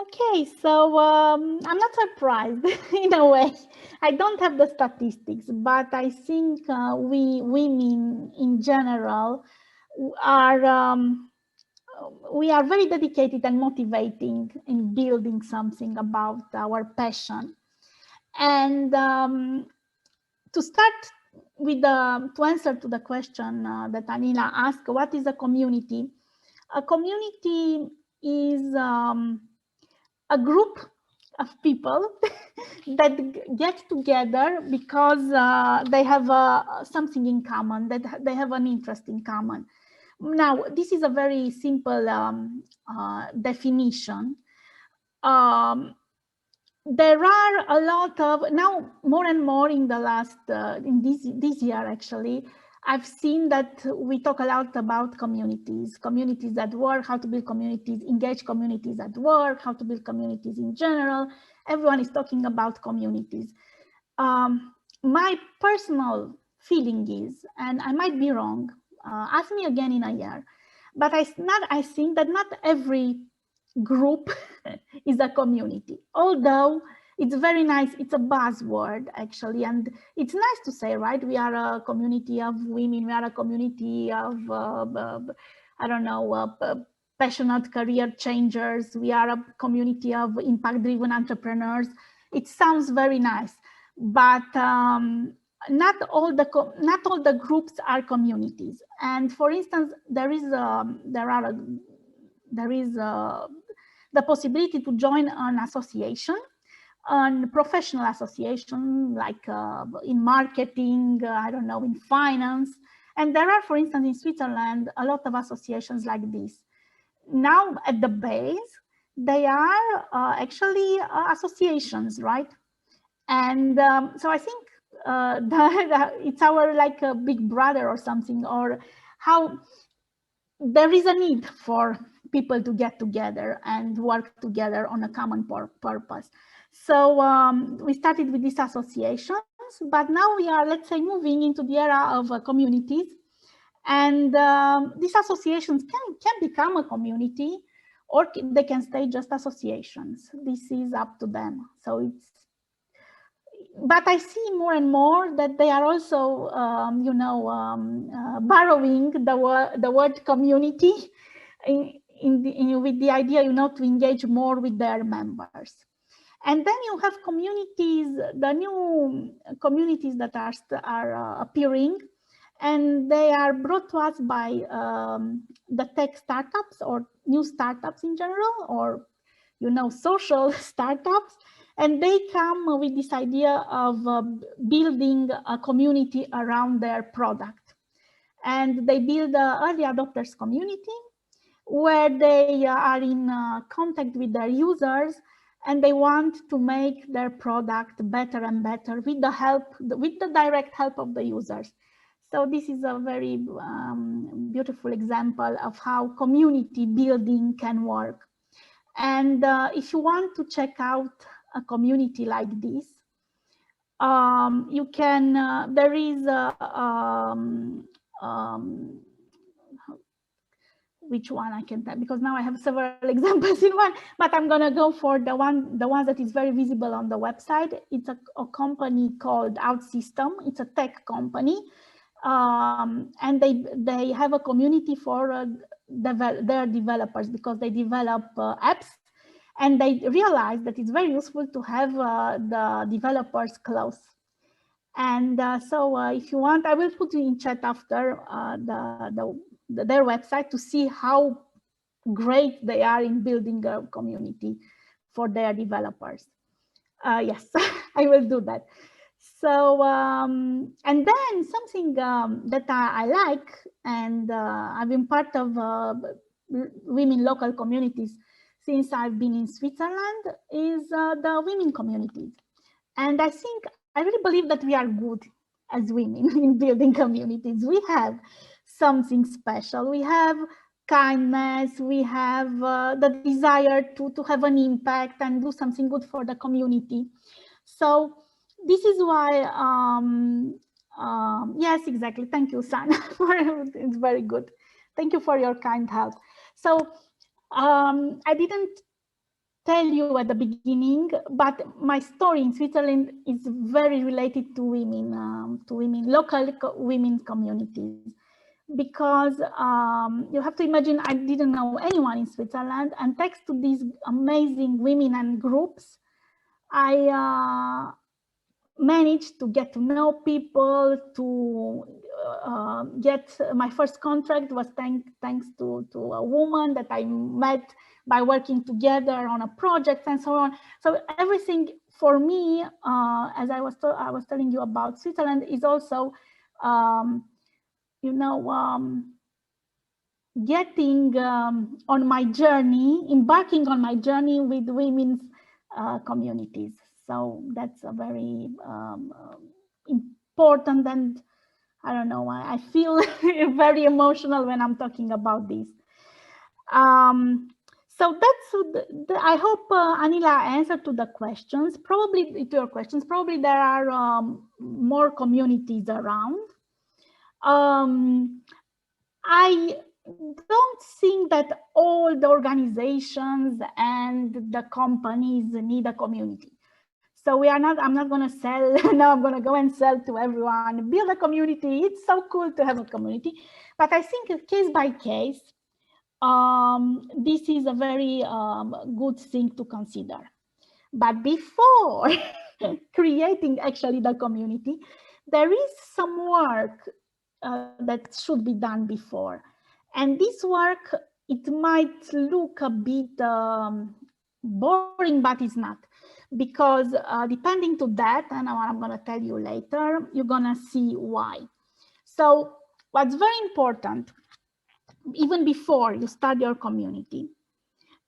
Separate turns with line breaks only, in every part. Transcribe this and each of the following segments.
Okay, so I'm not surprised in a way. I don't have the statistics, but I think we women in general are we are very dedicated and motivating in building something about our passion. And to start with to answer to the question that Anila asked, what is a community? A community is a group of people that get together because they have something in common, that they have an interest in common. Now, this is a very simple definition. There are a lot of, now more and more in the last, in this year actually, I've seen that we talk a lot about communities at work, how to build communities, engage communities at work, how to build communities in general. Everyone is talking about communities. My personal feeling is, and I might be wrong, ask me again in a year, but I think that not every group is a community, although it's very nice. It's a buzzword actually, and it's nice to say, right? We are a community of women, we are a community of I don't know, passionate career changers, we are a community of impact driven entrepreneurs. It sounds very nice, but not all the groups are communities. And for instance, there is the possibility to join an association, a professional association, like in marketing, I don't know, in finance. And there are, for instance, in Switzerland, a lot of associations like this. Now, at the base, they are actually associations, right? And so I think it's our like a big brother or something, or how there is a need for people to get together and work together on a common purpose. So we started with these associations, but now we are, let's say, moving into the era of communities. And these associations can become a community, or they can stay just associations. This is up to them. So it's, but I see more and more that they are also, borrowing the word community with the idea, to engage more with their members. And then you have communities, the new communities that are appearing, and they are brought to us by the tech startups or new startups in general, or social startups. And they come with this idea of building a community around their product. And they build an early adopters community where they are in contact with their users, and they want to make their product better and better with the direct help of the users. So this is a very beautiful example of how community building can work. And if you want to check out a community like this, you can, there is which one I can tell, because now I have several examples in one, but I'm gonna go for the one that is very visible on the website. It's a company called OutSystem. It's a tech company, and they have a community for their developers, because they develop apps, and they realize that it's very useful to have the developers close. And so if you want, I will put you in chat after their website to see how great they are in building a community for their developers. Yes, I will do that. So, and then something that I like, and I've been part of women local communities since I've been in Switzerland, is the women communities. And I think, I really believe that we are good as women in building communities. We have something special. We have kindness, we have the desire to have an impact and do something good for the community. So this is why, yes, exactly. Thank you, Sana. It's very good. Thank you for your kind help. So I didn't tell you at the beginning, but my story in Switzerland is very related to women, local women communities, because you have to imagine I didn't know anyone in Switzerland, and thanks to these amazing women and groups, I managed to get to know people, to get my first contract was thanks to a woman that I met by working together on a project and so on. So everything for me, as I was telling you about Switzerland, is also, getting on my journey, embarking on my journey with women's communities. So that's a very important, and I don't know, I feel very emotional when I'm talking about this. So that's, I hope Anila answered to the questions, probably to your questions. Probably there are more communities around. I don't think that all the organizations and the companies need a community. So I'm not going to sell, now I'm going to go and sell to everyone, build a community. It's so cool to have a community. But I think case by case, this is a very good thing to consider. But before creating actually the community, there is some work that should be done before. And this work, it might look a bit boring, but it's not. Because depending to that, and I'm going to tell you later, you're going to see why. So what's very important, even before you start your community,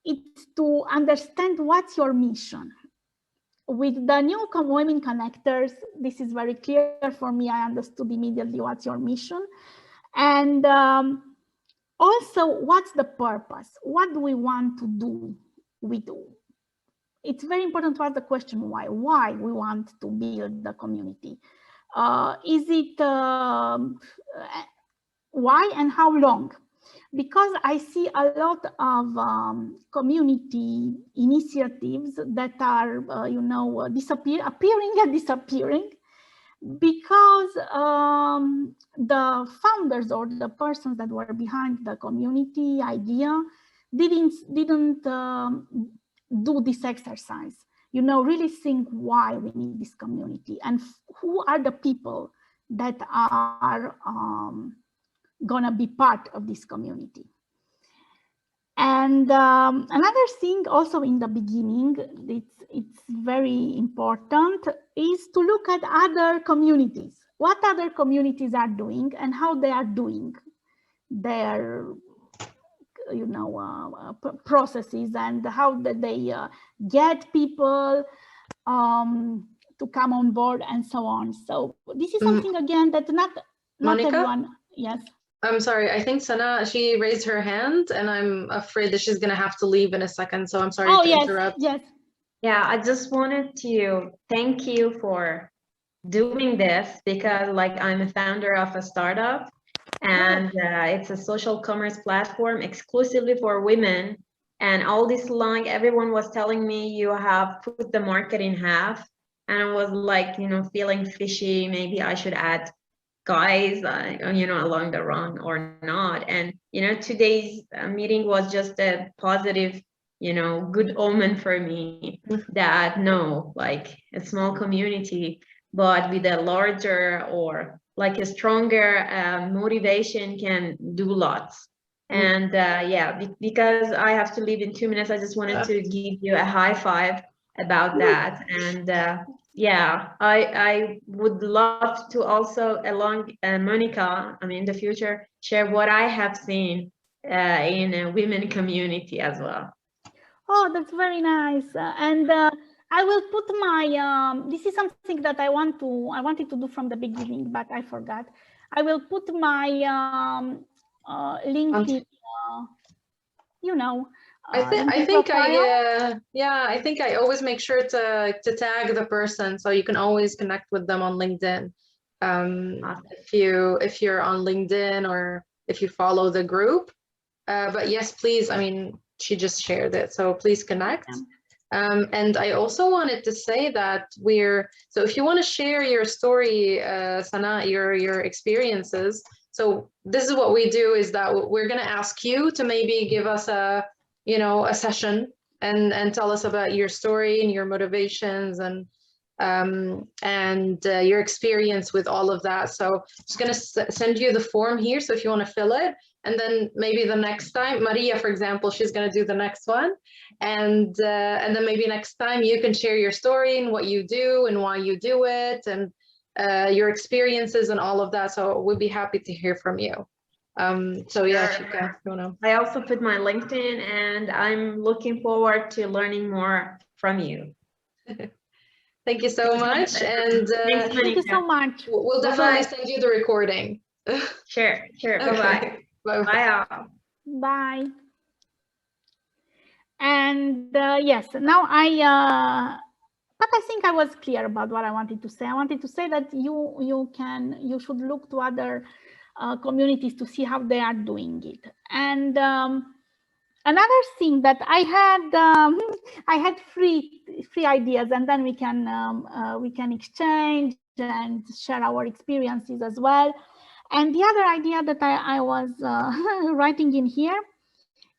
it's to understand what's your mission. With the new Women Connectors, this is very clear for me. I understood immediately what's your mission. And also, what's the purpose? What do we want to do? It's very important to ask the question why. Why we want to build the community? Is it why and how long? Because I see a lot of community initiatives that are, appearing and disappearing, because the founders or the persons that were behind the community idea didn't do this exercise. Really think why we need this community and who are the people that are gonna be part of this community. And another thing also in the beginning, it's very important, is to look at other communities. What other communities are doing and how they are doing their processes, and how they get people to come on board and so on. So this is something again that not
Monica?
everyone. Yes.
I'm sorry, I think Sana, she raised her hand and I'm afraid that she's going to have to leave in a second. So I'm sorry to interrupt.
Yes.
Yeah, I just wanted to thank you for doing this, because I'm a founder of a startup, and it's a social commerce platform exclusively for women. And all this long, everyone was telling me you have put the market in half. And I was feeling fishy. Maybe I should add guys, along the run or not. And, today's meeting was just a positive, good omen for me that no, a small community, but with a larger or a stronger motivation can do lots. And because I have to leave in 2 minutes, I just wanted to give you a high five about that. And I would love to also, along Monica, in the future, share what I have seen in a women community as well.
Oh, that's very nice. And I will put my, this is something that I wanted to do from the beginning, but I forgot. I will put my link in,
I think I always make sure to tag the person, so you can always connect with them on LinkedIn. If you're on LinkedIn or if you follow the group. But yes, please, she just shared it, so please connect. And I also wanted to say that so if you want to share your story, Sana, your experiences, so this is what we do, is that we're going to ask you to maybe give us a session and tell us about your story and your motivations and your experience with all of that. So I'm just going to send you the form here. So if you want to fill it, and then maybe the next time, Maria, for example, she's going to do the next one. And then maybe next time you can share your story and what you do and why you do it and your experiences and all of that. So we'll be happy to hear from you. So yeah, if you can,
I also put my LinkedIn, and I'm looking forward to learning more from you.
Thank you so much. And
thank you so much.
We'll definitely send you the recording.
Sure.
Okay.
Bye-bye. Bye all.
Bye. And yes, now but I think I was clear about what I wanted to say. I wanted to say that you should look to other communities to see how they are doing it. And another thing that I had free ideas, and then we can exchange and share our experiences as well. And the other idea that I was writing in here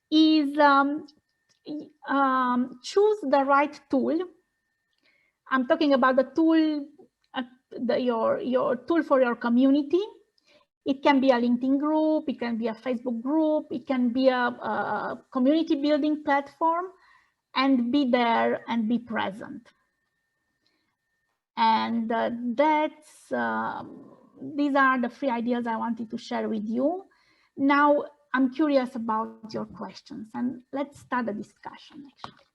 is choose the right tool. I'm talking about the tool, your tool for your community. It can be a LinkedIn group, it can be a Facebook group, it can be a community building platform, and be there and be present. And these are the 3 ideas I wanted to share with you. Now, I'm curious about your questions, and let's start the discussion, actually.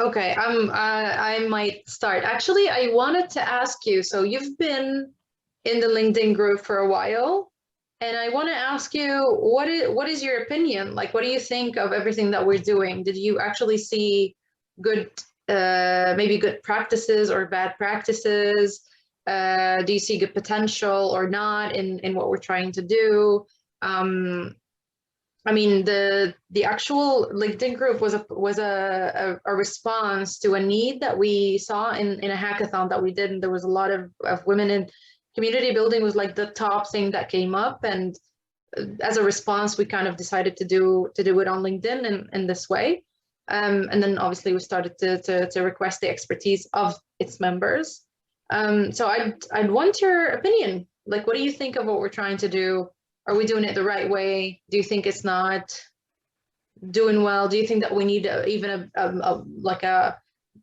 Okay, I might start. Actually, I wanted to ask you, so you've been in the LinkedIn group for a while, and I want to ask you, what is your opinion? Like, what do you think of everything that we're doing? Did you actually see good, maybe good practices or bad practices? Do you see good potential or not in what we're trying to do? I mean, the actual LinkedIn group was a response to a need that we saw in a hackathon that we did, and there was a lot of women in community building was like the top thing that came up, and as a response, we kind of decided to do it on LinkedIn in this way, and then obviously we started to request the expertise of its members. So I'd want your opinion. Like, what do you think of what we're trying to do? Are we doing it the right way? Do you think it's not doing well? Do you think that we need even a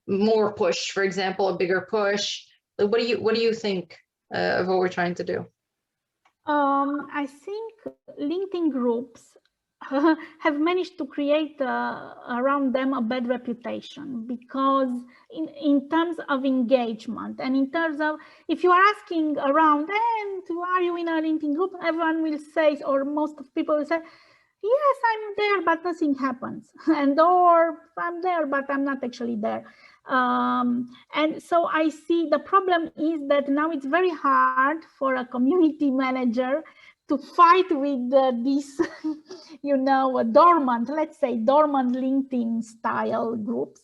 more push, for example, a bigger push? Like, what do you think of what we're trying to do?
I think LinkedIn groups have managed to create around them a bad reputation, because in terms of engagement and in terms of, if you are asking around, and are you in a LinkedIn group, everyone will say, or most of people will say, yes, I'm there, but nothing happens. And or I'm there, but I'm not actually there. And so I see the problem is that now it's very hard for a community manager to fight with this, dormant, let's say dormant LinkedIn style groups.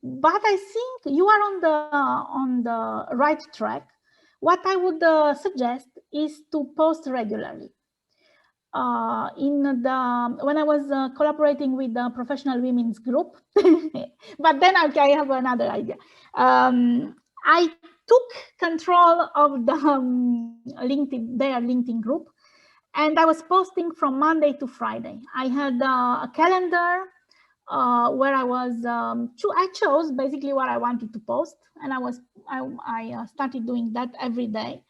But I think you are on the right track. What I would suggest is to post regularly. When I was collaborating with the professional women's group, but then I have another idea. I took control of the their LinkedIn group, and I was posting from Monday to Friday. I had a calendar where I chose basically what I wanted to post, and I started doing that every day.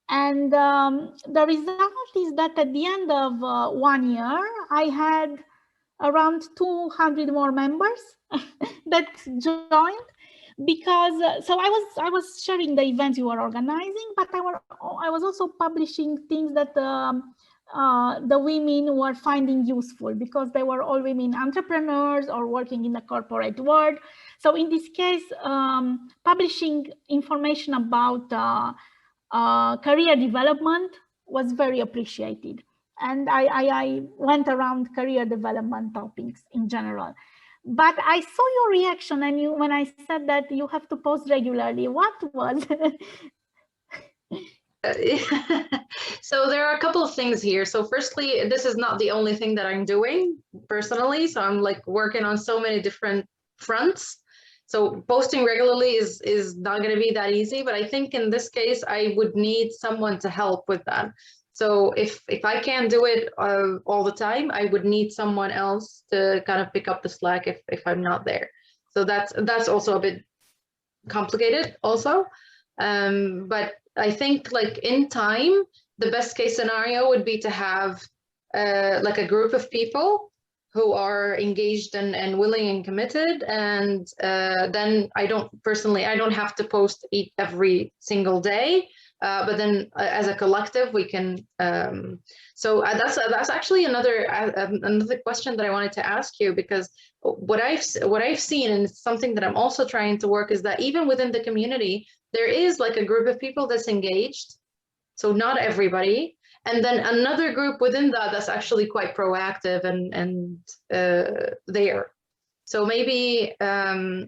And the result is that at the end of 1 year, I had around 200 more members that joined, because so I was sharing the events you were organizing, but I was also publishing things that the women were finding useful, because they were all women entrepreneurs or working in the corporate world. So in this case, publishing information about career development was very appreciated. and I went around career development topics in general. But I saw your reaction, and when I said that you have to post regularly, what was?
So there are a couple of things here. So firstly, this is not the only thing that I'm doing personally. So I'm like working on so many different fronts. So posting regularly is not going to be that easy, but I think in this case, I would need someone to help with that. So if I can't do it all the time, I would need someone else to kind of pick up the slack if I'm not there. So that's also a bit complicated also. But I think like in time, the best case scenario would be to have like a group of people who are engaged and willing and committed. And then I don't have to post every single day. But then as a collective, we can. So that's actually another question that I wanted to ask you, because what I've seen, and it's something that I'm also trying to work, is that even within the community, there is like a group of people that's engaged. So not everybody. And then another group within that's actually quite proactive and there. So maybe I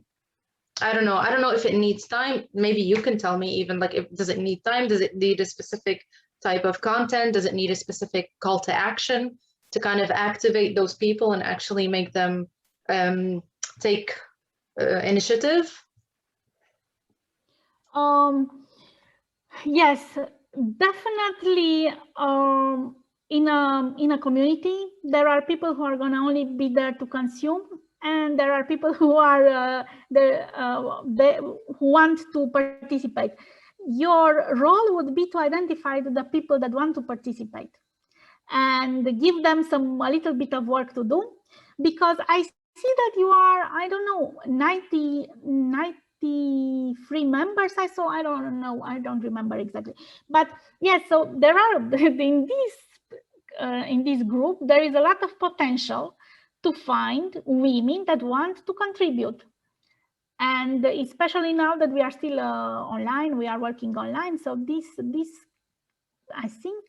don't know if it needs time. Maybe you can tell me, even like, does it need time? Does it need a specific type of content? Does it need a specific call to action to kind of activate those people and actually make them take initiative?
Yes, definitely. In a community, there are people who are going to only be there to consume, and there are people who are who want to participate. Your role would be to identify the people that want to participate and give them a little bit of work to do, because I see that you are, I don't know, 93 members. I saw, I don't know, I don't remember exactly, but yes. So there are in this group, there is a lot of potential to find women that want to contribute. And especially now that we are still online, we are working online. So this I think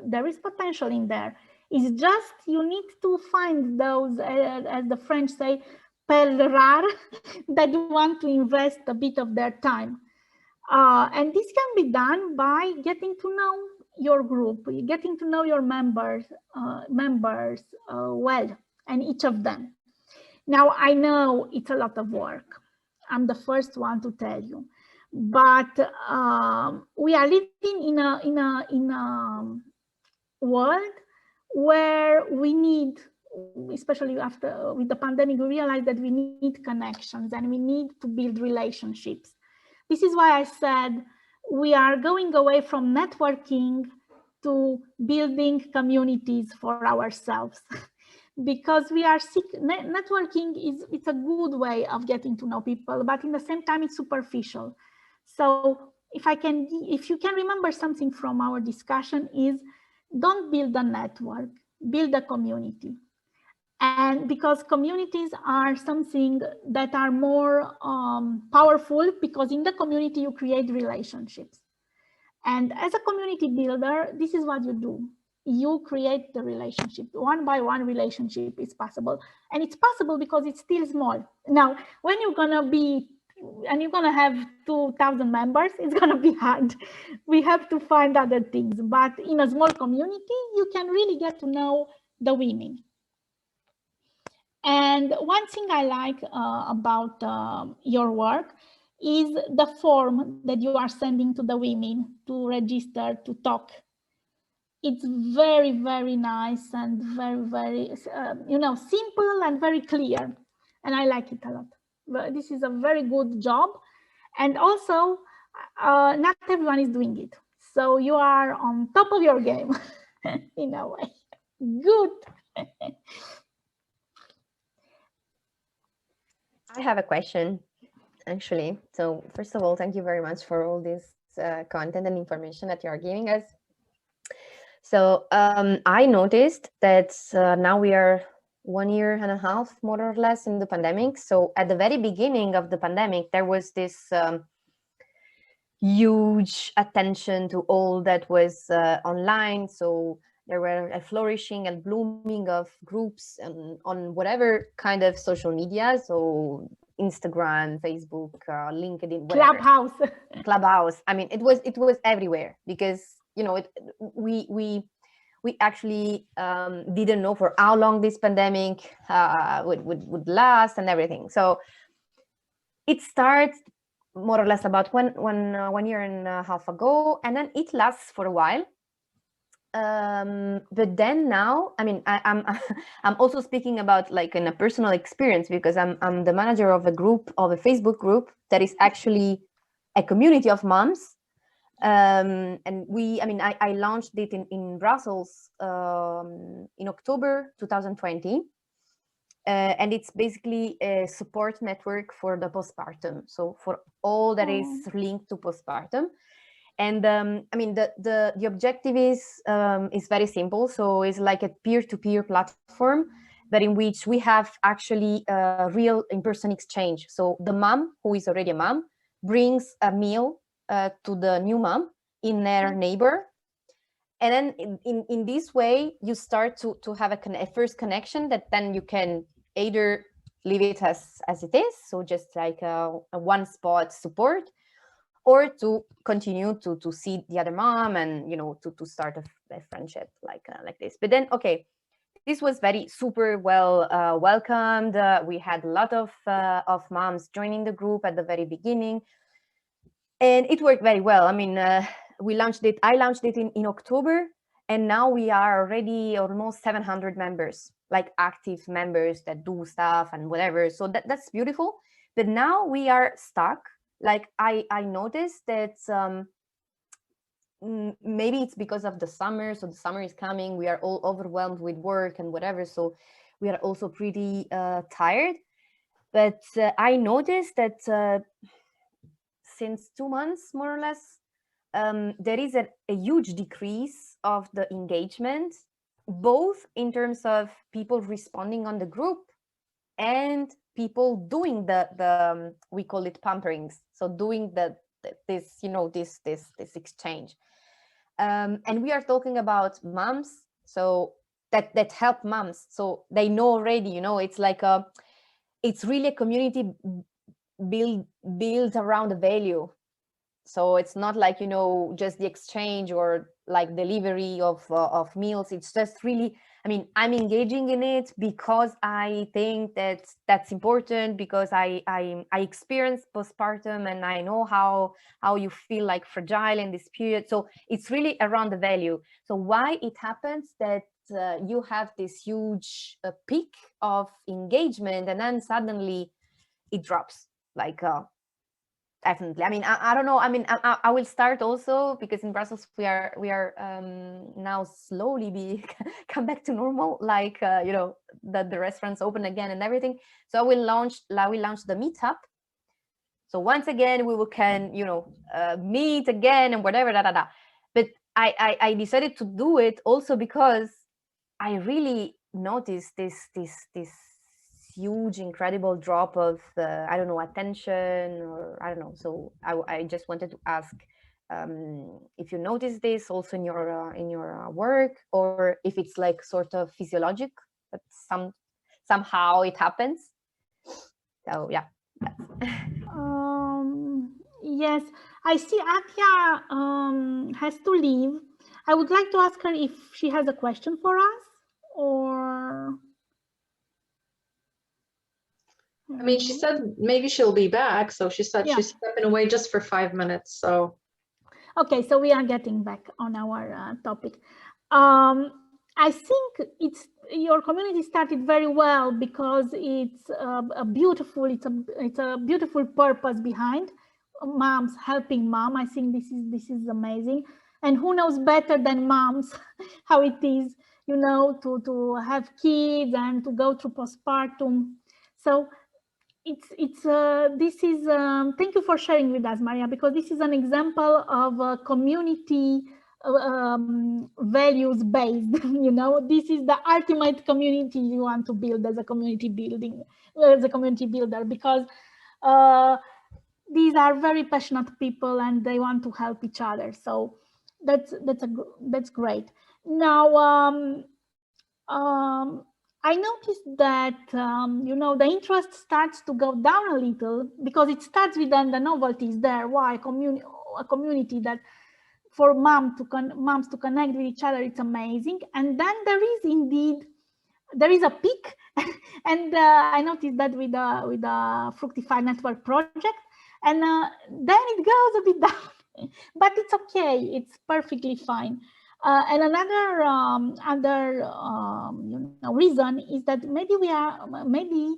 there is potential in there. It's just you need to find those, as the French say, perles rares, that want to invest a bit of their time. And this can be done by getting to know your group, getting to know your members well, and each of them. Now, I know it's a lot of work. I'm the first one to tell you, but we are living in a world where we need, especially after with the pandemic, we realize that we need connections and we need to build relationships. This is why I said we are going away from networking to building communities for ourselves. Because we are sick. Networking it's a good way of getting to know people, but in the same time it's superficial. So if you can remember something from our discussion, is don't build a network, build a community. And because communities are something that are more powerful, because in the community you create relationships. And as a community builder, this is what you do. You create the relationship. One by one relationship is possible. And it's possible because it's still small. Now, when you're going to be, and you're going to have 2,000 members, it's going to be hard. We have to find other things. But in a small community, you can really get to know the women. And one thing I like about your work is the form that you are sending to the women to register, to talk. It's very, very nice and very, very, simple and very clear. And I like it a lot. This is a very good job. And also, not everyone is doing it. So you are on top of your game in a way. Good.
I have a question, actually. So first of all, thank you very much for all this content and information that you are giving us. So I noticed that now we are 1.5 years, more or less, in the pandemic. So at the very beginning of the pandemic, there was this huge attention to all that was online. So there were a flourishing and blooming of groups and on whatever kind of social media, so Instagram, Facebook, LinkedIn, whatever. Clubhouse. I mean, it was everywhere, because we actually didn't know for how long this pandemic would last and everything. So it starts more or less about 1 year and a half ago, and then it lasts for a while. But then now, I mean, I'm I'm also speaking about like in a personal experience, because I'm the manager of a Facebook group that is actually a community of moms. And I launched it in Brussels in October 2020. And it's basically a support network for the postpartum. So for all that is linked to postpartum. And the objective is very simple. So it's like a peer-to-peer platform, but in which we have actually a real in-person exchange. So the mom, who is already a mom, brings a meal to the new mom in their neighbor. And then in this way, you start to have a first connection that then you can either leave it as it is, so just like a one-spot support, or to continue to see the other mom and to start a friendship like this. But then, okay, this was very super well welcomed. We had a lot of moms joining the group at the very beginning, and it worked very well. I mean, I launched it in October, and now we are already almost 700 members, like active members that do stuff and whatever. So that's beautiful. But now we are stuck. Like I noticed that maybe it's because of the summer. So the summer is coming. We are all overwhelmed with work and whatever. So we are also pretty tired. But I noticed that since 2 months, more or less, there is a huge decrease of the engagement, both in terms of people responding on the group and people doing the we call it pamperings, so doing this exchange, and we are talking about moms, so that help moms, so they know already, it's like it's really a community built around a value. So it's not like just the exchange or like delivery of meals. It's just really, I mean, I'm engaging in it because I think that's important, because I experienced postpartum and I know how you feel like fragile in this period. So it's really around the value. So why it happens that you have this huge peak of engagement and then suddenly it drops, like definitely. I mean, I don't know. I mean, I will start also because in Brussels we are now slowly come back to normal, like the restaurants open again and everything. So I will launch the meetup. So once again we can meet again and whatever But I decided to do it also because I really noticed this huge, incredible drop of I don't know, attention, or I don't know. So I just wanted to ask if you notice this also in your work, or if it's like sort of physiologic, but somehow it happens. So yeah.
Yes, I see Atia has to leave. I would like to ask her if she has a question for us, or
I mean, she said maybe she'll be back. So she said she's stepping away just for 5 minutes. So.
Okay, so we are getting back on our topic. I think your community started very well because it's a beautiful purpose behind moms helping mom. I think this is amazing, and who knows better than moms how it is, to have kids and to go through postpartum. So thank you for sharing with us, Maria, because this is an example of a community values based. This is the ultimate community you want to build as a community builder, because these are very passionate people and they want to help each other. So that's great. Now, I noticed that, the interest starts to go down a little because it starts with the novelty is there. Why? A community that for moms to connect with each other, it's amazing. And then there is a peak, and I noticed that with the Fructify Network project, and then it goes a bit down, but it's okay. It's perfectly fine. And another reason is that maybe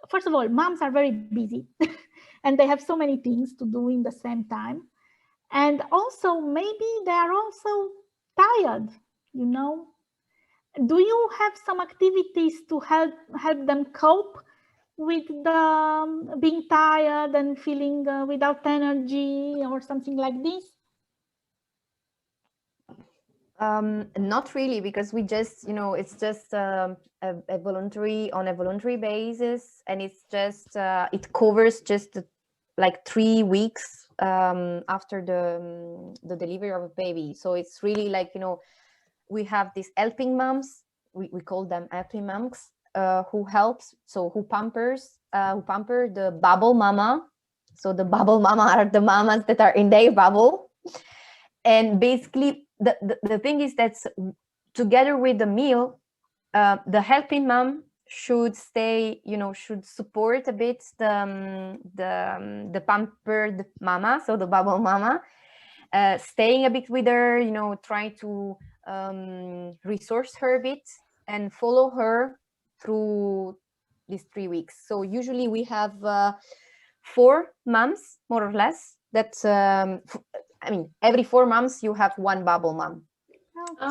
first of all, moms are very busy, and they have so many things to do in the same time, and also maybe they are also tired. Do you have some activities to help them cope with the being tired and feeling without energy or something like this?
Not really, because we just, it's just a voluntary basis, and it's just it covers just like 3 weeks after the delivery of a baby. So it's really like, we have these helping moms. We call them helping moms who pamper the bubble mama. So the bubble mama are the mamas that are in their bubble, and basically the thing is that together with the meal, the helping mom should stay, should support a bit the pampered mama, so the bubble mama, staying a bit with her, trying to resource her a bit and follow her through these 3 weeks. So usually we have 4 moms, more or less, that every 4 months you have 1 bubble mom.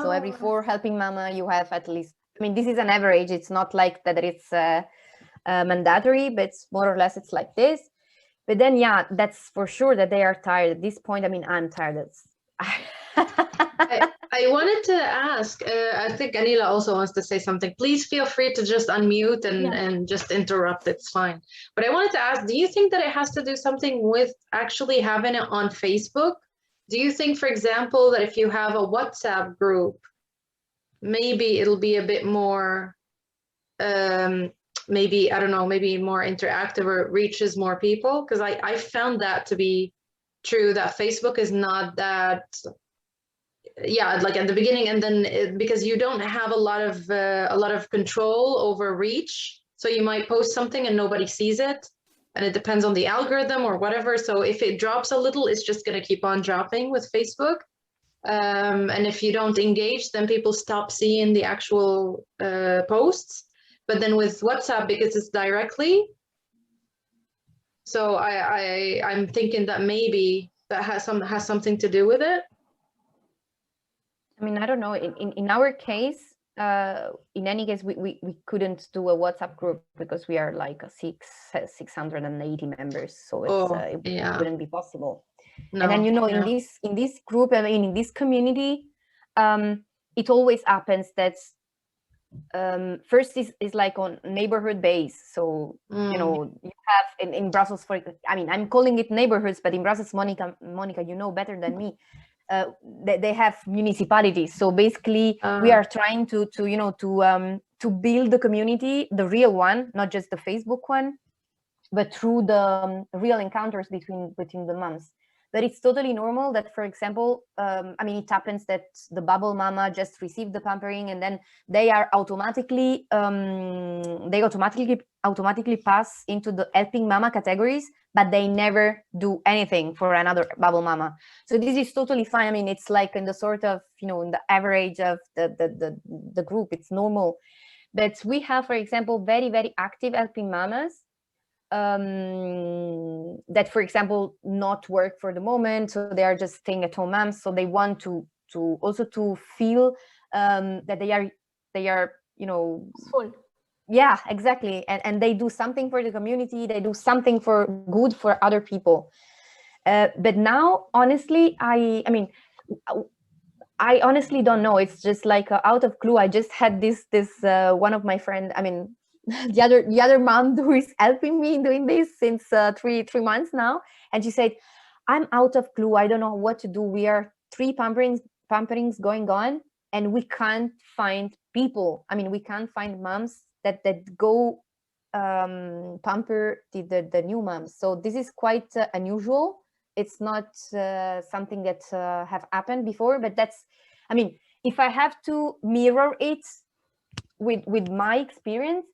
So every 4 helping mama you have at least, this is an average. It's not like that it's mandatory, but it's more or less it's like this. But then, yeah, that's for sure that they are tired at this point. I'm tired.
I wanted to ask, I think Anila also wants to say something. Please feel free to just unmute and just interrupt. It's fine. But I wanted to ask, do you think that it has to do something with actually having it on Facebook? Do you think, for example, that if you have a WhatsApp group, maybe it'll be a bit more, maybe, I don't know, maybe more interactive or it reaches more people? Because I found that to be true, that Facebook is not that, like at the beginning, and then because you don't have a lot of control over reach, so you might post something and nobody sees it, and it depends on the algorithm or whatever. So if it drops a little, it's just going to keep on dropping with Facebook. And if you don't engage, then people stop seeing the actual posts. But then with WhatsApp, because it's directly, so I'm thinking that maybe that has something to do with it.
I don't know. In our case, in any case, we couldn't do a WhatsApp group because we are like 680 members, so it wouldn't be possible. No, and then in this group, in this community, it always happens that first is like on neighborhood base. So you have in Brussels, I'm calling it neighborhoods, but in Brussels, Monica, you know better than me. They have municipalities. So basically, we are trying to build the community, the real one, not just the Facebook one, but through the real encounters between the moms. But it's totally normal that, for example, it happens that the bubble mama just received the pampering, and then they are automatically pass into the helping mama categories, but they never do anything for another bubble mama. So this is totally fine. It's like in the sort of, in the average of the group, it's normal. But we have, for example, very, very active helping mamas that, for example, not work for the moment, so they are just staying at home moms. So they want to also to feel that they are
full.
Yeah, exactly, and they do something for the community. They do something for good for other people. But now, honestly, I honestly don't know. It's just like out of clue. I just had this one of my friends. The other mom who is helping me doing this since 3 months now, and she said, "I'm out of clue. I don't know what to do. We are 3 pamperings going on, and we can't find people. I mean, we can't find moms that go pamper the new moms. So this is quite unusual. It's not something that have happened before, but that's, I mean, if I have to mirror it with my experience,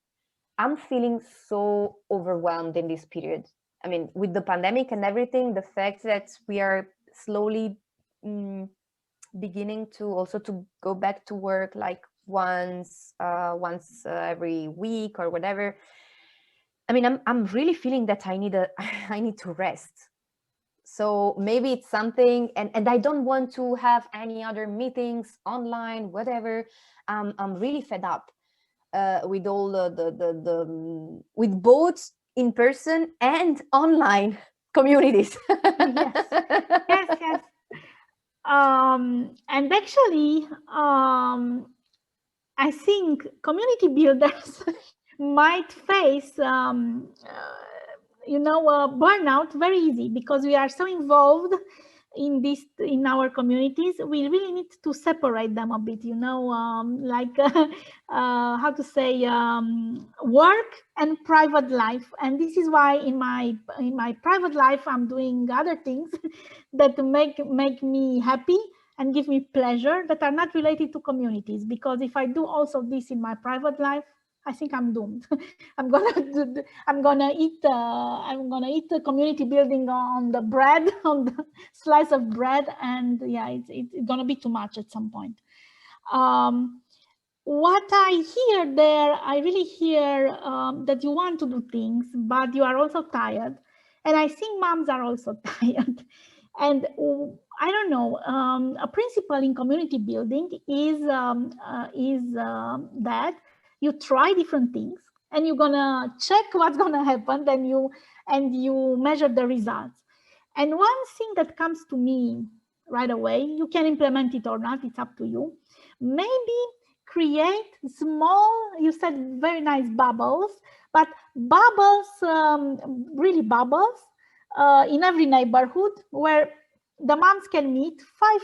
I'm feeling so overwhelmed in this period. I mean, with the pandemic and everything, the fact that we are slowly beginning to also to go back to work like once every week or whatever. I mean, I'm really feeling that I need to rest. So maybe it's something, and I don't want to have any other meetings online, whatever. I'm really fed up with all the with both in person and online communities.
Yes, yes, yes. And actually, I think community builders might face, burnout very easy, because we are so involved in our communities. We really need to separate them a bit, how to say, work and private life. And this is why in my private life I'm doing other things that make me happy and give me pleasure, that are not related to communities. Because if I do also this in my private life, I think I'm doomed. I'm gonna eat the community building on the bread, on the slice of bread, and yeah, it's gonna be too much at some point. What I hear there, I really hear that you want to do things, but you are also tired, and I think moms are also tired. And I don't know, a principle in community building is that you try different things, and you're gonna check what's gonna happen, then you measure the results. And one thing that comes to me right away, you can implement it or not, it's up to you. Maybe create small, you said very nice bubbles, but bubbles, really bubbles, in every neighborhood, where the moms can meet, five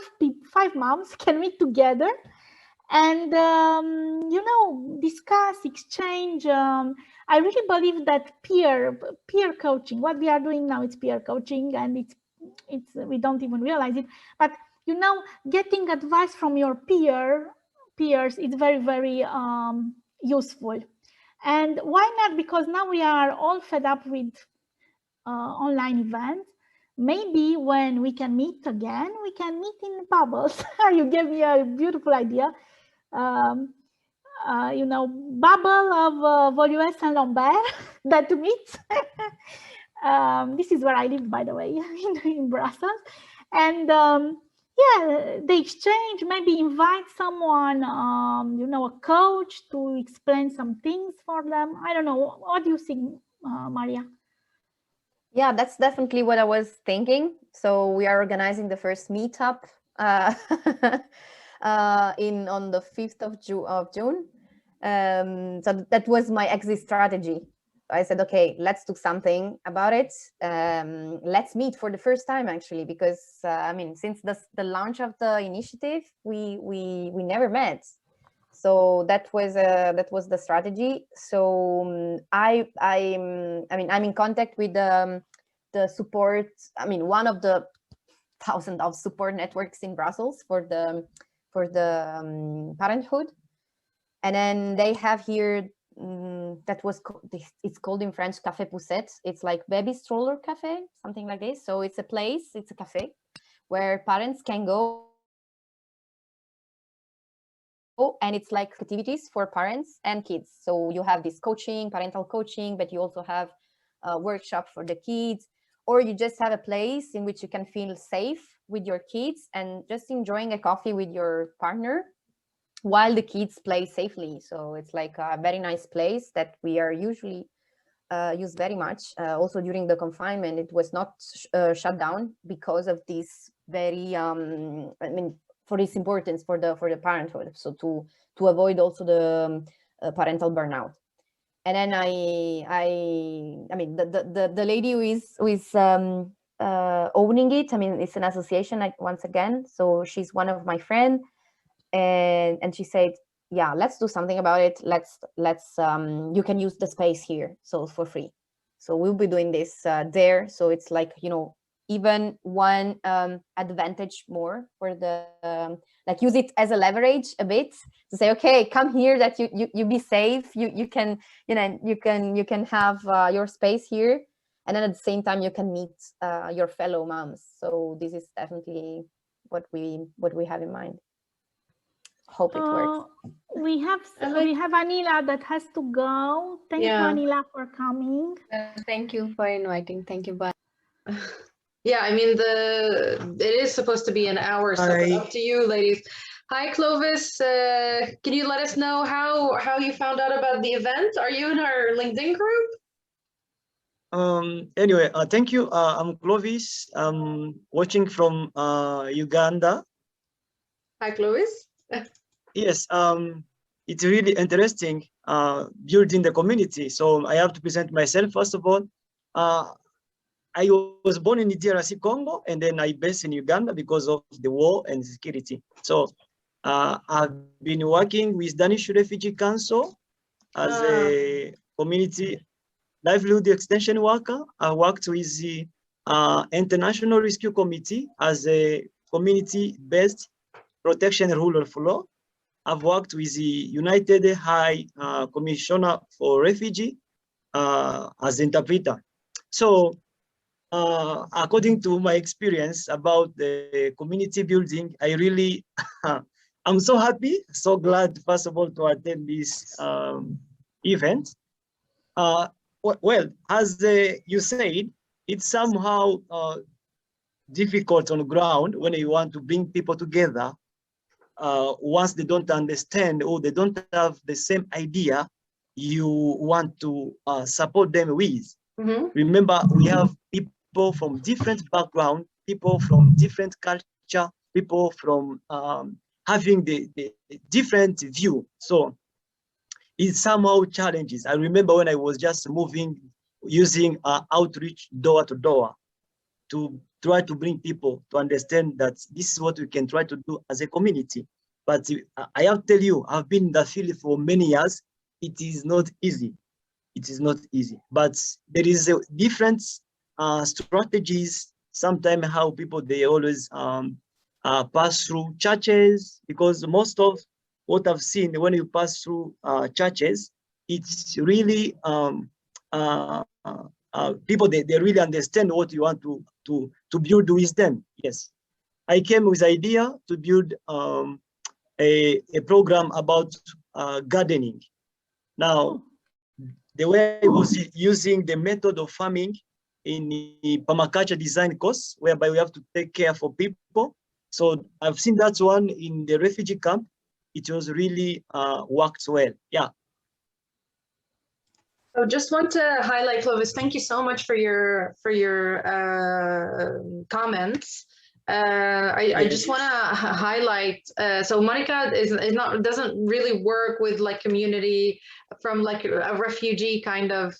moms can meet together, and discuss, exchange. I really believe that peer coaching, what we are doing now, it's peer coaching, and it's we don't even realize it, but getting advice from your peers is very, very useful. And why not? Because now we are all fed up with online events. Maybe when we can meet again, we can meet in bubbles. You gave me a beautiful idea. Bubble of Volues and Lambert that meets. This is where I live, by the way, in Brussels. And yeah, they exchange, maybe invite someone, a coach to explain some things for them. I don't know. What do you think, Maria?
Yeah, that's definitely what I was thinking. So we are organizing the first meetup on the 5th of June. So that was my exit strategy. I said, okay, let's do something about it. Let's meet for the first time, actually, because I mean, since the launch of the initiative, we never met. So that was the strategy. So I'm in contact with the support. I mean, one of the thousands of support networks in Brussels for the parenthood, and then they have here it's called in French Café Poussette. It's like baby stroller cafe, something like this. So it's a place, it's a cafe where parents can go, and it's like activities for parents and kids. So you have this coaching, parental coaching, but you also have a workshop for the kids, or you just have a place in which you can feel safe with your kids and just enjoying a coffee with your partner while the kids play safely. So it's like a very nice place that we are usually use very much. Also during the confinement, it was not shut down because of this very, for its importance for the parenthood. So to avoid also the parental burnout. And then the lady who is owning it, I mean, it's an association, once again. So she's one of my friends. and she said, yeah, let's do something about it. Let's you can use the space here, so for free. So we'll be doing this there. So it's like, you know, even one advantage more for the like use it as a leverage a bit to say, okay, come here, that you be safe, you can, you know, you can have your space here, and then at the same time you can meet your fellow moms. So this is definitely what we have in mind. Hope it works.
We have Anila that has to go. Thank you, Anila, for coming.
Thank you for inviting. Thank you. Bye.
Yeah, I mean, it is supposed to be an hour, so up to you, ladies. Hi, Clovis. Can you let us know how you found out about the event? Are you in our LinkedIn group?
Anyway, thank you. I'm Clovis. I'm watching from Uganda.
Hi, Clovis.
Yes, it's really interesting building the community. So I have to present myself first of all. I was born in the DRC Congo, and then I based in Uganda because of the war and security. So I've been working with Danish Refugee Council as a community livelihood extension worker. I worked with the International Rescue Committee as a community-based protection rule of law. I've worked with the United High Commissioner for Refugee as interpreter. So according to my experience about the community building, I really, I'm so happy, so glad, first of all, to attend this event. Well, as you said, it's somehow difficult on the ground when you want to bring people together. Once they don't understand or they don't have the same idea you want to support them with. Mm-hmm. Remember, we have people from different background, people from different culture, people from having the different view. So it somehow challenges. I remember when I was just moving, using outreach door to door to try to bring people to understand that this is what we can try to do as a community. But I have to tell you, I've been in the field for many years. It is not easy. It is not easy. But there is a different strategies. Sometimes how people, they always pass through churches, because most of what I've seen when you pass through churches, it's really people, they really understand what you want to build with them. Yes, I came with idea to build a program about gardening. Now, the way I was using the method of farming in the permaculture design course, whereby we have to take care for people. So I've seen that one in the refugee camp. It was really worked well. Yeah.
So just want to highlight, Clovis, thank you so much for your comments. I just want to highlight. So Monica doesn't really work with like community from like a refugee kind of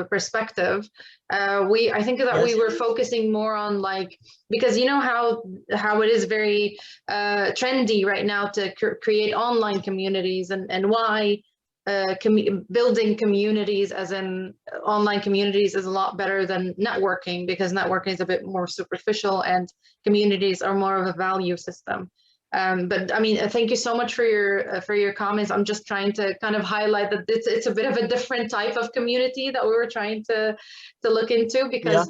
perspective. I think that we were focusing more on like, because you know how it is very trendy right now to create online communities, and why building communities as in online communities is a lot better than networking, because networking is a bit more superficial and communities are more of a value system. But I mean, thank you so much for your comments. I'm just trying to kind of highlight that it's a bit of a different type of community that we were trying to look into, because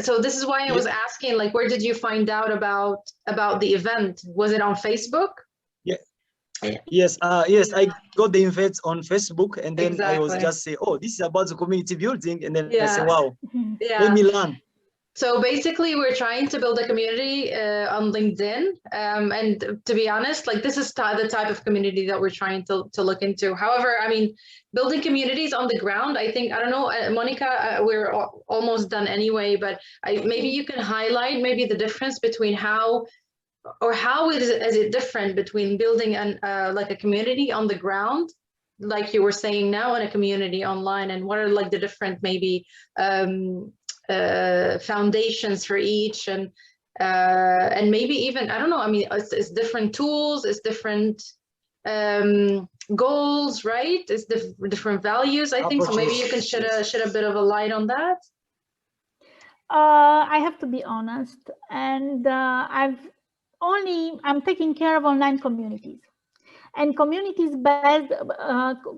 so this is why I was asking, like, where did you find out about the event? Was it on Facebook?
Yes, I got the event on Facebook, and then I was just say, oh, this is about the community building, and then I say, wow, let me learn.
So basically, we're trying to build a community on LinkedIn, and to be honest, like this is the type of community that we're trying to look into. However, I mean, building communities on the ground, I think, I don't know, Monica, we're almost done anyway, but maybe you can highlight maybe the difference between how is it different between building like a community on the ground, like you were saying now, and a community online, and what are like the different maybe foundations for each, and and maybe even, I don't know, I mean, it's different tools, it's different goals, right? It's different values, I think. So maybe you can shed a bit of a light on that.
I have to be honest, and I'm taking care of online communities, and communities based,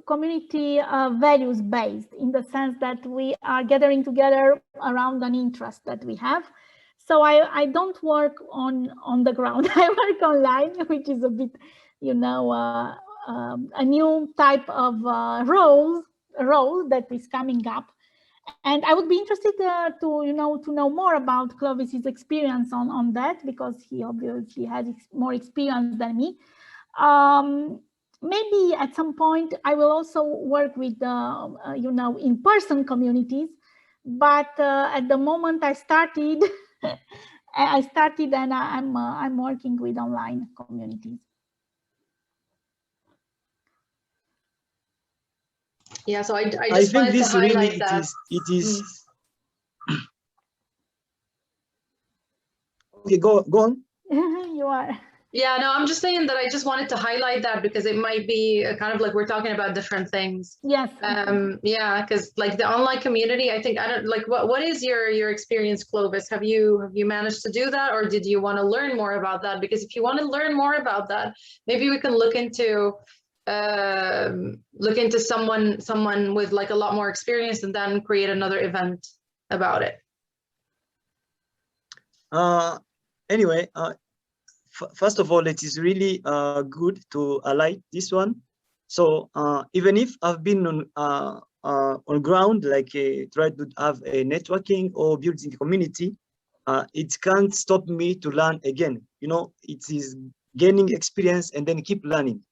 community values based, in the sense that we are gathering together around an interest that we have. So I don't work on the ground. I work online, which is a bit, you know, a new type of role that is coming up. And I would be interested to know more about Clovis's experience on that, because he obviously has more experience than me. Maybe at some point I will also work with in-person communities, but at the moment I started, and I'm working with online communities.
Yeah, so I just wanted to highlight that.
It is. Okay, go on.
You are.
Yeah, no, I'm just saying that I just wanted to highlight that, because it might be kind of like we're talking about different things.
Yes.
Yeah, because like the online community, I think, I don't like, what is your experience, Clovis? Have you managed to do that, or did you want to learn more about that? Because if you want to learn more about that, maybe we can look into someone with like a lot more experience, and then create another event about it.
Anyway, first of all, it is really good to highlight this one. So even if I've been on ground, like try to have a networking or building the community, it can't stop me to learn again. You know, it is gaining experience and then keep learning.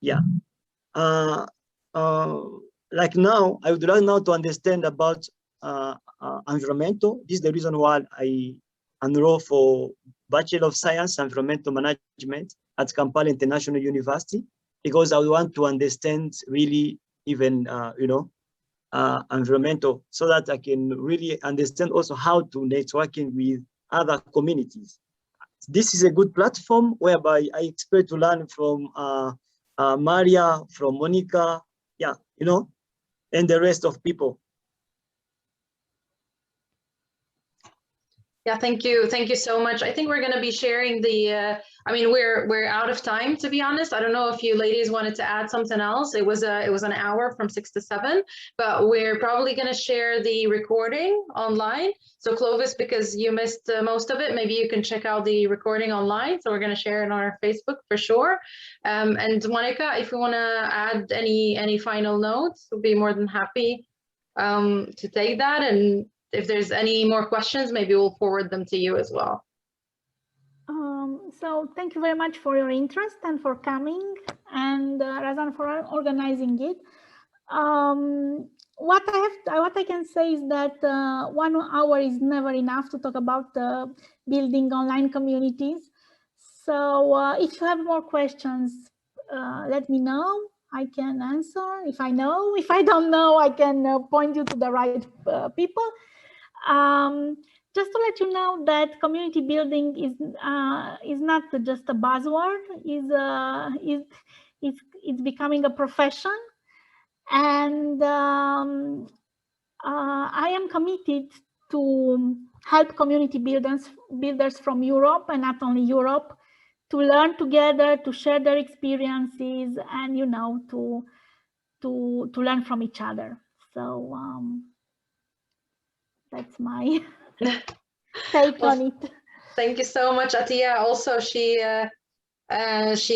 Yeah. Like now, I would like now to understand about environmental. This is the reason why I enroll for Bachelor of Science Environmental Management at Kampala International University, because I want to understand really even environmental, so that I can really understand also how to networking with other communities. This is a good platform whereby I expect to learn from Maria, from Monica, yeah, you know, and the rest of people.
Yeah, thank you so much. I think we're going to be sharing the. I mean, we're out of time, to be honest. I don't know if you ladies wanted to add something else. It was an hour from 6 to 7, but we're probably going to share the recording online. So Clovis, because you missed most of it, maybe you can check out the recording online. So we're going to share it on our Facebook for sure. And Monica, if you want to add any final notes, we'll be more than happy to take that. And if there's any more questions, maybe we'll forward them to you as well.
So thank you very much for your interest and for coming, and Razan for organizing it. What I can say is that 1 hour is never enough to talk about building online communities. So if you have more questions, let me know. I can answer if I know. If I don't know, I can point you to the right people. Just to let you know that community building is not just a buzzword. It's becoming a profession, and I am committed to help community builders from Europe, and not only Europe, to learn together, to share their experiences, and to learn from each other. So that's my take on it.
Thank you so much, Atiya. Also, she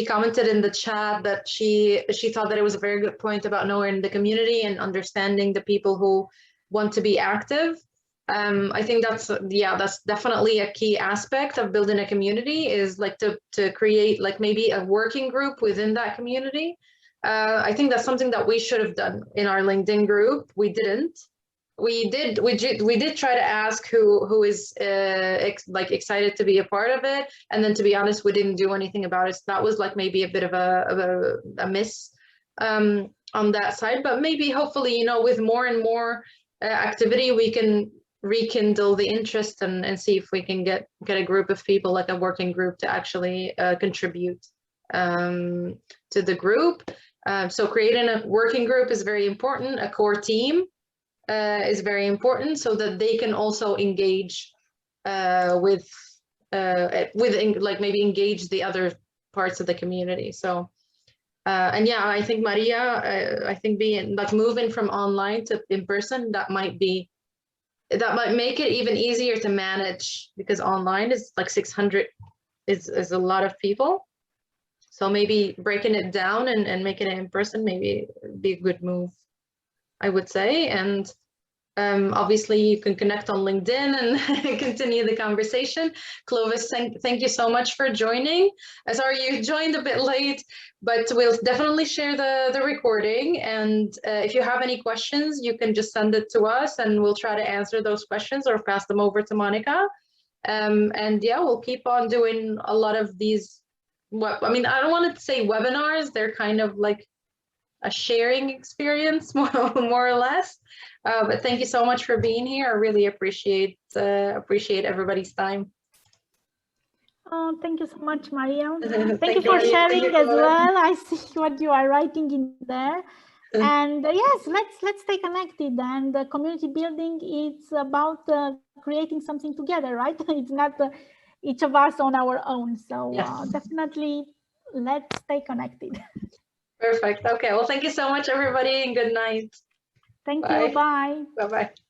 commented in the chat that she thought that it was a very good point about knowing the community and understanding the people who want to be active. I think that's definitely a key aspect of building a community, is like to create like maybe a working group within that community. I think that's something that we should have done in our LinkedIn group. We didn't. We did try to ask who is excited to be a part of it, and then to be honest, we didn't do anything about it. So that was like maybe a bit of a miss on that side. But maybe hopefully, with more and more activity, we can rekindle the interest and see if we can get a group of people, like a working group, to actually contribute to the group. So creating a working group is very important. A core team is very important, so that they can also engage with like maybe engage the other parts of the community. So and yeah, I think Maria, I think being like moving from online to in person, that might make it even easier to manage, because online is like 600 is a lot of people. So maybe breaking it down and making it in person maybe be a good move, I would say. And obviously you can connect on LinkedIn and continue the conversation. Clovis, thank you so much for joining. Sorry you joined a bit late, but we'll definitely share the recording. And if you have any questions, you can just send it to us and we'll try to answer those questions or pass them over to Monica. And yeah, we'll keep on doing a lot of these. I mean, I don't want to say webinars, they're kind of like a sharing experience, more or less. But thank you so much for being here. I really appreciate everybody's time.
Oh, thank you so much, Maria.
Thank
Thank you for
you.
sharing
Thank you,
as
Chloe.
well. I see what you are writing in there. And yes, let's stay connected. And community building, it's about creating something together, right? It's not each of us on our own. So
Yes.
definitely, let's stay connected.
Perfect. Okay. Well, thank you so much, everybody, and good night.
Thank
Bye.
you. Bye.
Bye-bye.